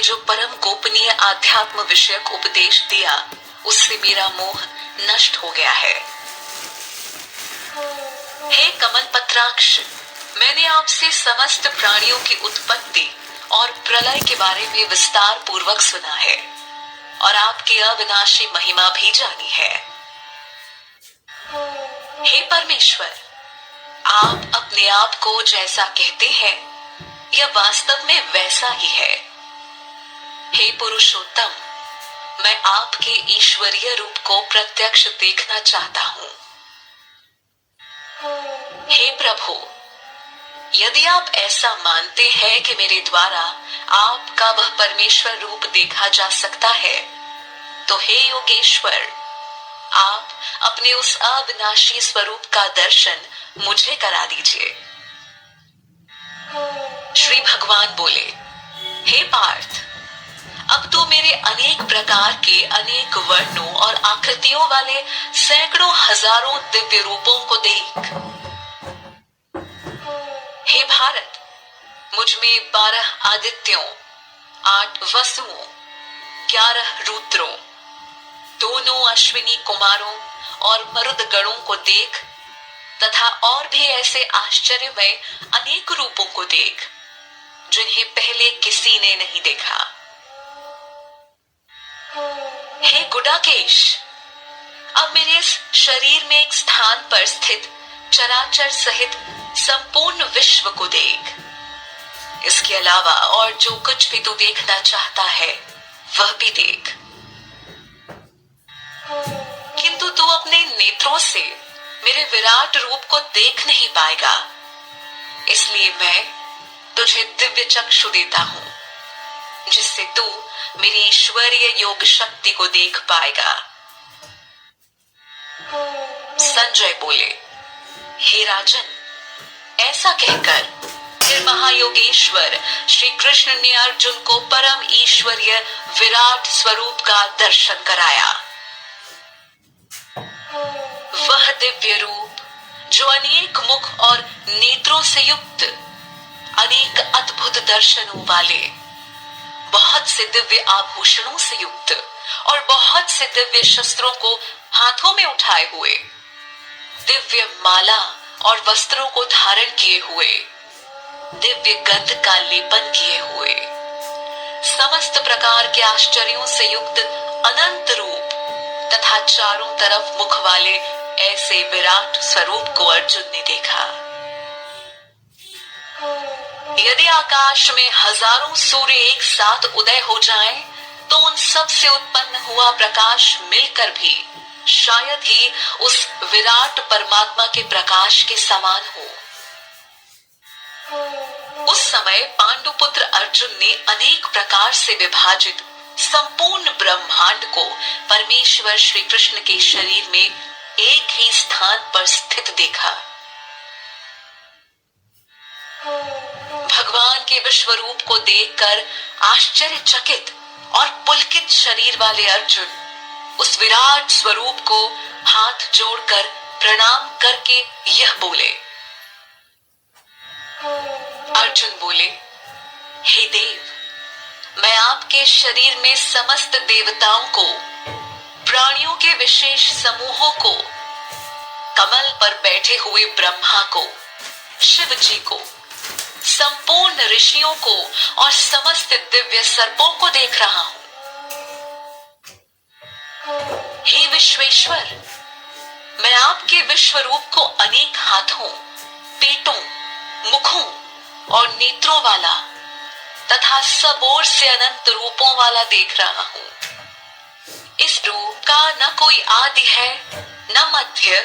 जो परम गोपनीय आध्यात्म विषयक उपदेश दिया, उससे मेरा मोह नष्ट हो गया है। हे कमल पत्राक्ष, मैंने आपसे समस्त प्राणियों की उत्पत्ति और प्रलय के बारे में विस्तार पूर्वक सुना है और आपकी अविनाशी महिमा भी जानी है। हे परमेश्वर, आप अपने आप को जैसा कहते हैं यह वास्तव में वैसा ही है। हे पुरुषोत्तम, मैं आपके ईश्वरीय रूप को प्रत्यक्ष देखना चाहता हूँ। हे प्रभु, यदि आप ऐसा मानते हैं कि मेरे द्वारा आपका वह परमेश्वर रूप देखा जा सकता है, तो हे योगेश्वर, आप अपने उस अविनाशी स्वरूप का दर्शन मुझे करा दीजिए। श्री भगवान बोले, हे पार्थ, अब तू मेरे अनेक प्रकार के अनेक वर्णों और आकृतियों वाले सैकड़ों हजारों दिव्य रूपों को देख। हे भारत, मुझ में 12 आदित्यों, 8 वसुओं, 11 रुद्रों, 2 अश्विनी कुमारों और मरुद गणों को देख तथा और भी ऐसे आश्चर्यमय अनेक रूपों को देख जिन्हें पहले किसी ने नहीं देखा। हे गुडाकेश, अब मेरे इस शरीर में एक स्थान पर स्थित चराचर सहित संपूर्ण विश्व को देख। इसके अलावा और जो कुछ भी तू देखना चाहता है वह भी देख, किंतु तू अपने नेत्रों से मेरे विराट रूप को देख नहीं पाएगा। इसलिए मैं तुझे दिव्य चक्षु देता हूं, जिससे तू मेरी ईश्वरीय योग शक्ति को देख पाएगा। संजय बोले, हे राजन, ऐसा कहकर फिर महायोगेश्वर श्री कृष्ण ने अर्जुन को परम ईश्वरीय विराट स्वरूप का दर्शन कराया। वह दिव्य रूप जो अनेक मुख और नेत्रों से युक्त, अनेक अद्भुत दर्शनों वाले, बहुत से दिव्य आभूषणों से युक्त और बहुत से दिव्य शस्त्रों को हाथों में उठाए हुए, दिव्य माला और वस्त्रों को धारण किए हुए, दिव्य गंध का लेपन किए हुए, समस्त प्रकार के आश्चर्यों से युक्त अनंत रूप तथा चारों तरफ मुख वाले ऐसे विराट स्वरूप को अर्जुन ने देखा। यदि आकाश में हजारों सूर्य एक साथ उदय हो जाएं, तो उन सब से उत्पन्न हुआ प्रकाश मिलकर भी शायद ही उस विराट परमात्मा के प्रकाश के समान हो। उस समय पांडुपुत्र अर्जुन ने अनेक प्रकार से विभाजित संपूर्ण ब्रह्मांड को परमेश्वर श्री कृष्ण के शरीर में एक ही स्थान पर स्थित देखा। भगवान के विश्व रूप को देखकर आश्चर्यचकित और पुलकित शरीर वाले अर्जुन उस विराट स्वरूप को हाथ जोड़कर प्रणाम करके यह बोले। अर्जुन बोले, हे देव, मैं आपके शरीर में समस्त देवताओं को, प्राणियों के विशेष समूहों को, कमल पर बैठे हुए ब्रह्मा को, शिव जी को, संपूर्ण ऋषियों को और समस्त दिव्य सर्पों को देख रहा हूं। हे विश्वेश्वर, मैं आपके विश्व रूप को अनेक हाथों, पेटों, मुखों और नेत्रों वाला तथा सब ओर से अनंत रूपों वाला देख रहा हूं। इस रूप का न कोई आदि है, न मध्य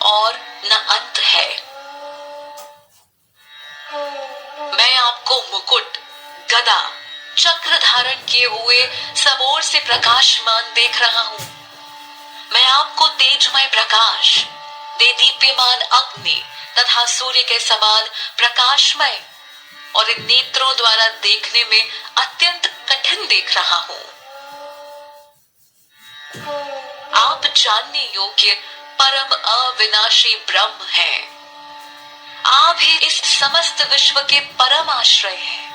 और न अंत है। मैं आपको मुकुट, गदा, चक्र धारण किए हुए सब ओर से प्रकाशमान देख रहा हूं। मैं आपको तेजमय प्रकाश, देदीप्यमान अग्नि तथा सूर्य के समान प्रकाशमय और इन नेत्रों द्वारा देखने में अत्यंत कठिन देख रहा हूं। आप जानने योग्य परम अविनाशी ब्रह्म हैं। आप ही इस समस्त विश्व के परम आश्रय हैं।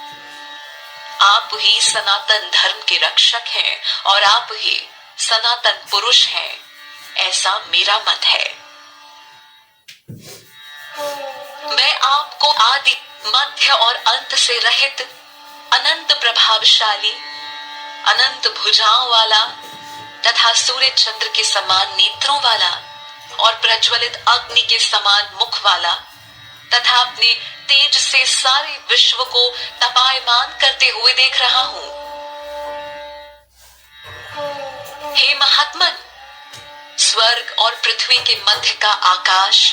आप ही सनातन धर्म के रक्षक हैं और आप ही सनातन पुरुष हैं, ऐसा मेरा मत है। मैं आपको आदि, मध्य और अंत से रहित, अनंत प्रभावशाली, अनंत भुजाओं वाला तथा सूर्य चंद्र के समान नेत्रों वाला और प्रज्वलित अग्नि के समान मुख वाला तथा अपने तेज से सारे विश्व को तपायमान करते हुए देख रहा हूं। हे महात्मन, स्वर्ग और पृथ्वी के मध्य का आकाश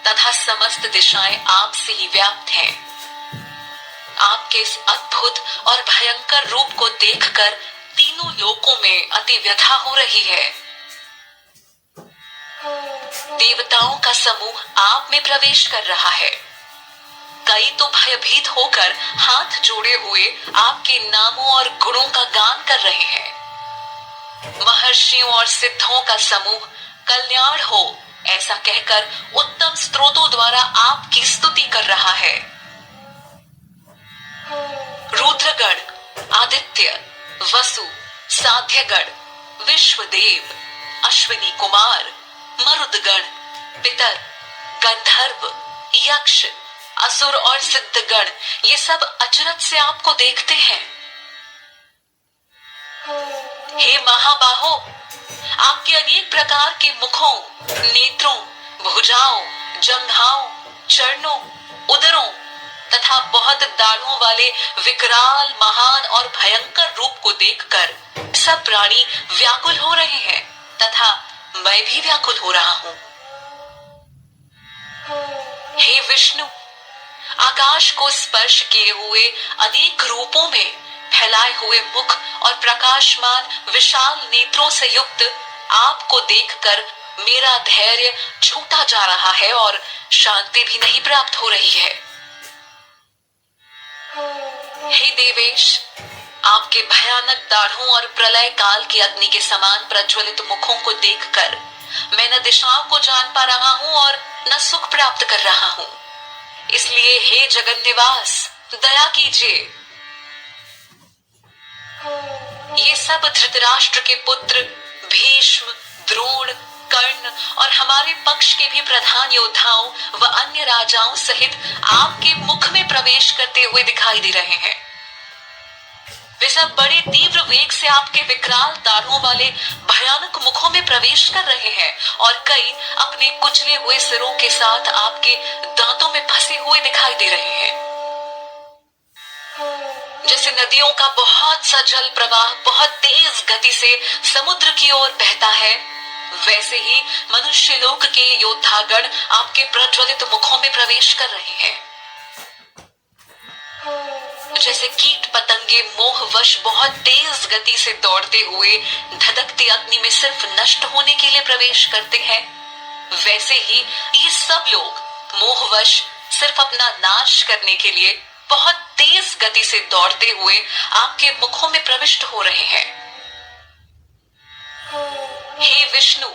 तथा समस्त दिशाएं आपसे ही व्याप्त हैं। आपके इस अद्भुत और भयंकर रूप को देखकर तीनों लोकों में अति व्यथा हो रही है। देवताओं का समूह आप में प्रवेश कर रहा है। कई तो भयभीत होकर हाथ जोड़े हुए आपके नामों और गुणों का गान कर रहे हैं। महर्षियों और सिद्धों का समूह कल्याण हो ऐसा कहकर उत्तम स्त्रोतों द्वारा आपकी स्तुति कर रहा है। रुद्रगण, आदित्य, वसु, साध्यगण, विश्वदेव, अश्विनी कुमार, मरुदगण, पितर, गंधर्व, यक्ष, असुर और सिद्धगण, ये सब अचरज से आपको देखते हैं। हे महाबाहो, आपके अनेक प्रकार के मुखों, नेत्रों, भुजाओं, जंघाओं, चरणों, उदरों तथा बहुत दाढ़ों वाले विकराल, महान और भयंकर रूप को देखकर सब प्राणी व्याकुल हो रहे हैं तथा मैं भी व्याकुल हो रहा हूं। हे विष्णु, आकाश को स्पर्श किए हुए अनेक रूपों में फैलाए हुए मुख और प्रकाशमान विशाल नेत्रों से युक्त आपको देखकर मेरा धैर्य छूटा जा रहा है और शांति भी नहीं प्राप्त हो रही है। हे देवेश, आपके भयानक दाढ़ों और प्रलय काल की अग्नि के समान प्रज्वलित मुखों को देखकर मैं न दिशाओं को जान पा रहा हूं और न सुख प्राप्त कर रहा हूं। इसलिए हे जगन निवास, दया कीजिए। ये सब धृतराष्ट्र के पुत्र भीष्म, द्रोण, कर्ण और हमारे पक्ष के भी प्रधान योद्धाओं व अन्य राजाओं सहित आपके मुख में प्रवेश करते हुए दिखाई दे रहे हैं। वे सब बड़े तीव्र वेग से आपके विकराल दाढ़ों वाले भयानक मुखों में प्रवेश कर रहे हैं और कई अपने कुचले हुए सिरों के साथ आपके दांतों में फंसे हुए दिखाई दे रहे हैं। जैसे नदियों का बहुत सा जल प्रवाह बहुत तेज गति से समुद्र की ओर बहता है, वैसे ही मनुष्य लोक के योद्धागण आपके प्रज्वलित मुखों में प्रवेश कर रहे हैं। जैसे कीट पतंगे मोहवश बहुत तेज गति से दौड़ते हुए धधकती अग्नि में सिर्फ नष्ट होने के लिए प्रवेश करते हैं, वैसे ही ये सब लोग मोहवश सिर्फ अपना नाश करने के लिए बहुत तेज गति से दौड़ते हुए आपके मुखों में प्रविष्ट हो रहे हैं। हे विष्णु,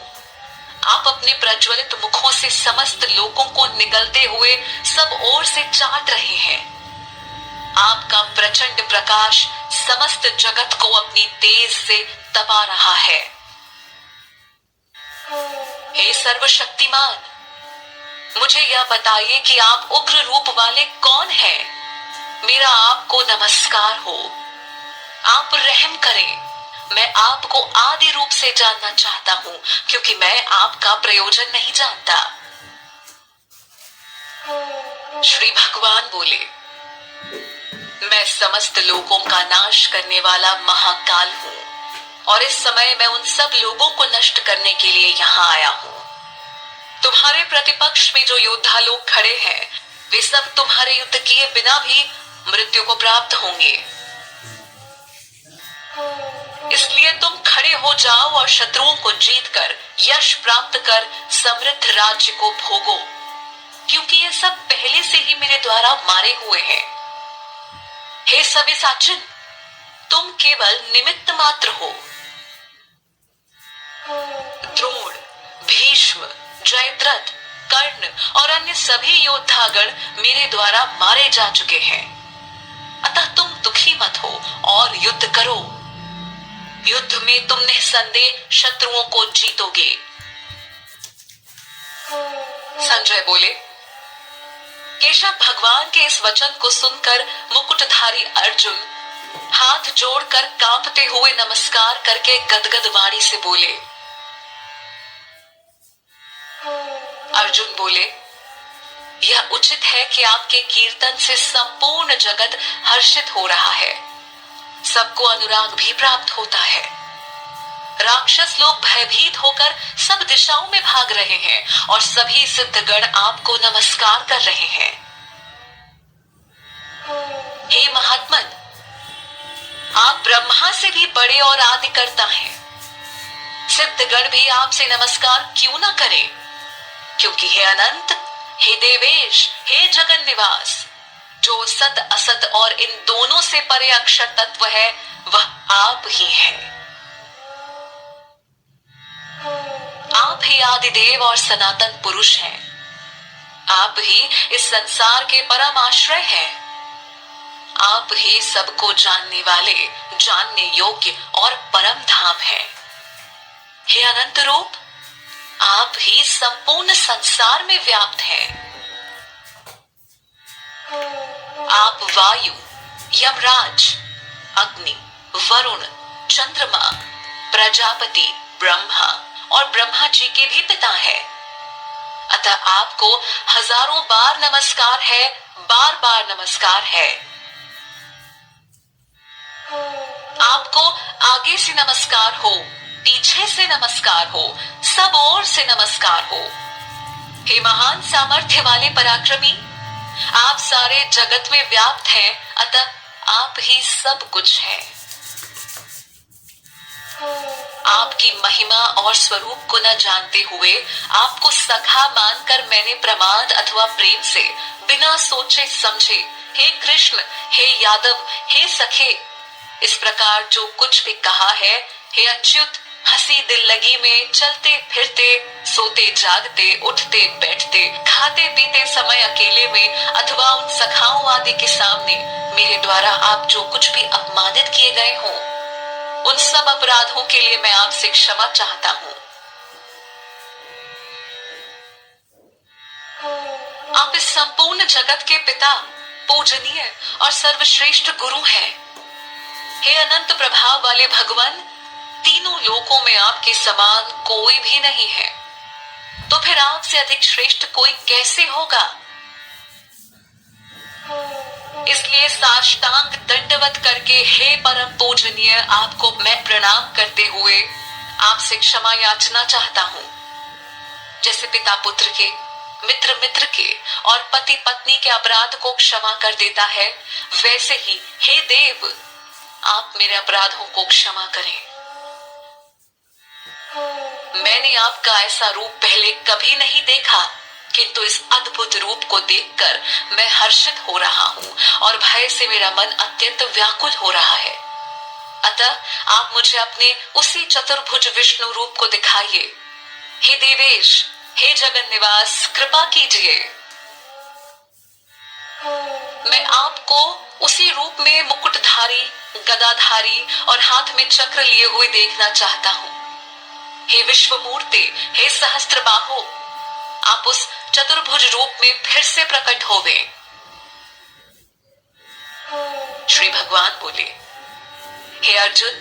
आप अपने प्रज्वलित मुखों से समस्त लोगों को निगलते हुए सब ओर से चाट रहे हैं। आपका प्रचंड प्रकाश समस्त जगत को अपनी तेज से तपा रहा है। हे सर्वशक्तिमान, मुझे यह बताइए कि आप उग्र रूप वाले कौन हैं? मेरा आपको नमस्कार हो। आप रहम करें। मैं आपको आदि रूप से जानना चाहता हूँ, क्योंकि मैं आपका प्रयोजन नहीं जानता। श्री भगवान बोले, मैं समस्त लोगों का नाश करने वाला महाकाल हूँ और इस समय मैं उन सब लोगों को नष्ट करने के लिए यहाँ आया हूँ। तुम्हारे प्रतिपक्ष में जो योद्धा लोग खड़े हैं, वे सब तुम्हारे युद्ध किए बिना भी मृत्यु को प्राप्त होंगे। इसलिए तुम खड़े हो जाओ और शत्रुओं को जीतकर यश प्राप्त कर समृद्ध राज्य को भोगो, क्योंकि ये सब पहले से ही मेरे द्वारा मारे हुए हैं। हे सव्यसाचिन, तुम केवल निमित्त मात्र हो। द्रोण, भीष्म, जयद्रथ, कर्ण और अन्य सभी योद्धागण मेरे द्वारा मारे जा चुके हैं, अतः तुम दुखी मत हो और युद्ध करो। युद्ध में तुम निस्संदेह शत्रुओं को जीतोगे। संजय बोले। केशव भगवान के इस वचन को सुनकर मुकुटधारी अर्जुन हाथ जोड़कर कांपते हुए नमस्कार करके गदगद वाणी से बोले। अर्जुन बोले, यह उचित है कि आपके कीर्तन से संपूर्ण जगत हर्षित हो रहा है, सबको अनुराग भी प्राप्त होता है। राक्षस लोग भयभीत होकर सब दिशाओं में भाग रहे हैं और सभी सिद्धगण आपको नमस्कार कर रहे हैं। हे महात्मन, आप ब्रह्मा से भी बड़े और आदिकर्ता हैं। सिद्धगण भी आपसे नमस्कार क्यों ना करें, क्योंकि हे अनंत, हे देवेश, हे जगन निवास, जो सत असत और इन दोनों से परे अक्षर तत्व है वह आप ही है। आप ही आदिदेव और सनातन पुरुष हैं। आप ही इस संसार के परम आश्रय हैं। आप ही सबको जानने वाले, जानने योग्य और परम धाम हैं। हे अनंत रूप, आप ही संपूर्ण संसार में व्याप्त हैं। आप वायु, यमराज, अग्नि, वरुण, चंद्रमा, प्रजापति, ब्रह्मा और ब्रह्मा जी के भी पिता है। अतः आपको हजारों बार नमस्कार है, बार बार नमस्कार है। आपको आगे से नमस्कार हो, पीछे से नमस्कार हो, सब ओर से नमस्कार हो। हे महान सामर्थ्य वाले पराक्रमी, आप सारे जगत में व्याप्त हैं, अतः आप ही सब कुछ हैं। आपकी महिमा और स्वरूप को न जानते हुए आपको सखा मानकर मैंने प्रमाद अथवा प्रेम से बिना सोचे समझे हे कृष्ण, हे यादव, हे सखे इस प्रकार जो कुछ भी कहा है, हे अच्युत, हंसी दिल लगी में चलते फिरते, सोते जागते, उठते बैठते, खाते पीते समय अकेले में अथवा उन सखाओं आदि के सामने मेरे द्वारा आप जो कुछ भी अपमानित किए गए हो, उन सब अपराधों के लिए मैं आपसे क्षमा चाहता हूँ। आप इस संपूर्ण जगत के पिता, पूजनीय और सर्वश्रेष्ठ गुरु हैं। हे अनंत प्रभाव वाले भगवान, तीनों लोकों में आपके समान कोई भी नहीं है, तो फिर आपसे अधिक श्रेष्ठ कोई कैसे होगा। इसलिए साष्टांग दंडवत करके हे परम पूजनीय आपको मैं प्रणाम करते हुए आपसे क्षमा याचना चाहता हूँ। जैसे पिता पुत्र के, मित्र मित्र के और पति पत्नी के अपराध को क्षमा कर देता है, वैसे ही हे देव आप मेरे अपराधों को क्षमा करें। मैंने आपका ऐसा रूप पहले कभी नहीं देखा, किंतु इस अद्भुत रूप को देखकर मैं हर्षित हो रहा हूँ और भय से मेरा मन अत्यंत व्याकुल हो रहा है। अतः आप मुझे अपने उसी चतुर्भुज विष्णु रूप को दिखाइए। हे देवेश, हे जगन निवास, कृपा कीजिए। मैं आपको उसी रूप में मुकुटधारी, गदाधारी और हाथ में चक्र लिए हुए देखना चाहता हूँ। हे विश्वमूर्ति, हे सहस्त्रबाहो, आप उस चतुर्भुज रूप में फिर से प्रकट होवे। श्री भगवान बोले, हे अर्जुन,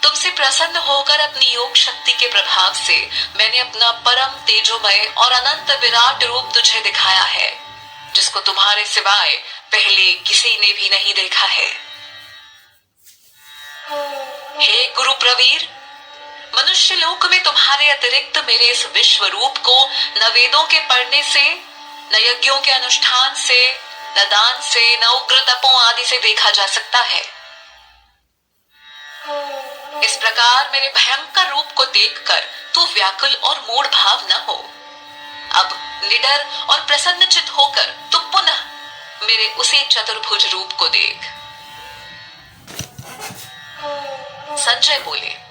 तुमसे प्रसन्न होकर अपनी योग शक्ति के प्रभाव से मैंने अपना परम तेजोमय और अनंत विराट रूप तुझे दिखाया है, जिसको तुम्हारे सिवाय पहले किसी ने भी नहीं देखा है। हे गुरु प्रवीर, मनुष्य लोक में तुम्हारे अतिरिक्त मेरे इस विश्व रूप को न वेदों के पढ़ने से, न यज्ञों के अनुष्ठान से, न दान से, न उग्र तपों आदि से देखा जा सकता है। इस प्रकार मेरे भयंकर रूप को देखकर तू व्याकुल और मूढ़ भाव न हो। अब निडर और प्रसन्नचित होकर तू पुनः मेरे उसी चतुर्भुज रूप को देख। संजय बोले,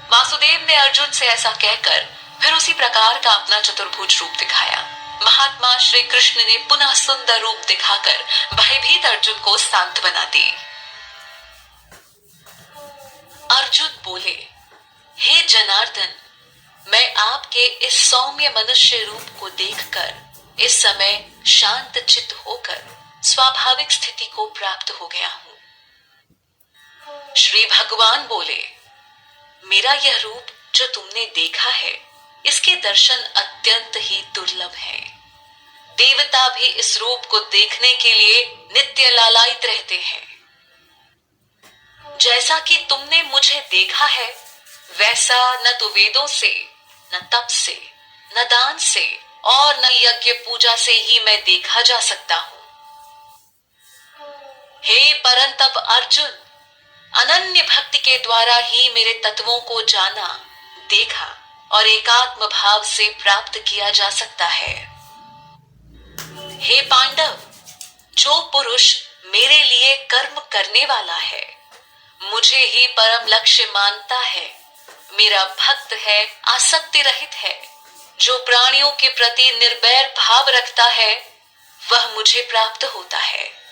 वासुदेव ने अर्जुन से ऐसा कहकर फिर उसी प्रकार का अपना चतुर्भुज रूप दिखाया। महात्मा श्री कृष्ण ने पुनः सुंदर रूप दिखाकर भयभीत अर्जुन को सांत्वना दी। अर्जुन बोले, हे जनार्दन, मैं आपके इस सौम्य मनुष्य रूप को देखकर इस समय शांत चित्त होकर स्वाभाविक स्थिति को प्राप्त हो गया हूं। श्री भगवान बोले, मेरा यह रूप जो तुमने देखा है, इसके दर्शन अत्यंत ही दुर्लभ हैं। देवता भी इस रूप को देखने के लिए नित्य लालायित रहते हैं। जैसा कि तुमने मुझे देखा है, वैसा न तो वेदों से, न तप से, न दान से और न यज्ञ पूजा से ही मैं देखा जा सकता हूं। हे परंतप अर्जुन, अनन्य भक्ति के द्वारा ही मेरे तत्वों को जाना, देखा और एकात्म भाव से प्राप्त किया जा सकता है। हे पांडव, जो पुरुष मेरे लिए कर्म करने वाला है, मुझे ही परम लक्ष्य मानता है, मेरा भक्त है, आसक्ति रहित है, जो प्राणियों के प्रति निर्वैर भाव रखता है, वह मुझे प्राप्त होता है।